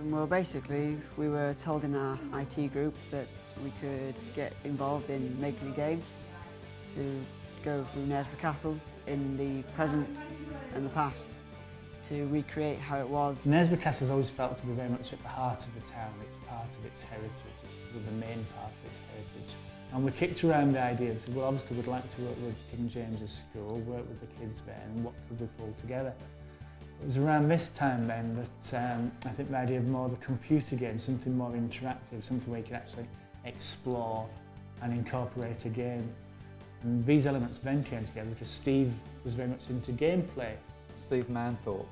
Well, basically, we were told in our IT group that we could get involved in making a game to go through Knaresborough Castle in the present and the past to recreate how it was. Knaresborough Castle has always felt to be very much at the heart of the town. It's part of its heritage, it's the main part of its heritage. And we kicked around the idea and said, well, obviously we'd like to work with King James's school, work with the kids there, and what could we pull together? It was around this time then that I think the idea of more of a computer game, something more interactive, something where you could actually explore and incorporate a game. And these elements then came together because Steve was very much into gameplay. Steve Manthorpe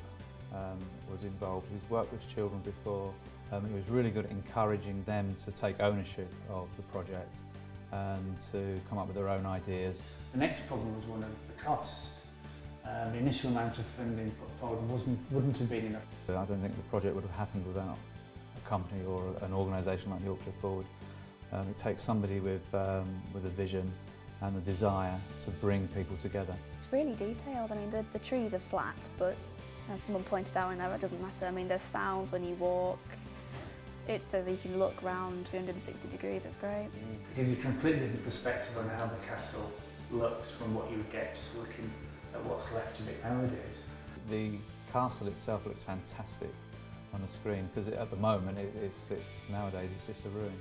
was involved. He's worked with children before. He was really good at encouraging them to take ownership of the project and to come up with their own ideas. The next problem was one of the cost. The initial amount of funding put forward wouldn't have been enough. I don't think the project would have happened without a company or an organisation like Yorkshire Forward. It takes somebody with a vision and the desire to bring people together. It's really detailed. I mean, the trees are flat, but as someone pointed out in there, it doesn't matter. I mean, there's sounds when you walk. You can look around 360 degrees, it's great. It gives you a completely different perspective on how the castle looks from what you would get just looking at what's left of it nowadays. The castle itself looks fantastic on the screen because at the moment nowadays it's just a ruin.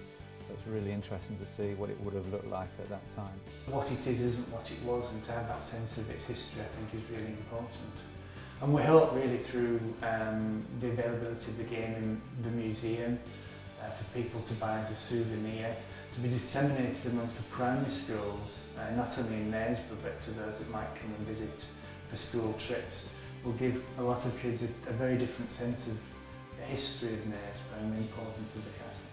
So it's really interesting to see what it would have looked like at that time. What it is isn't what it was, and to have that sense of its history I think is really important. And we hope really through the availability of the game in the museum for people to buy as a souvenir, to be disseminated amongst the primary schools, not only in Knaresborough but to those that might come and visit for school trips, will give a lot of kids a very different sense of the history of Knaresborough and the importance of the castle.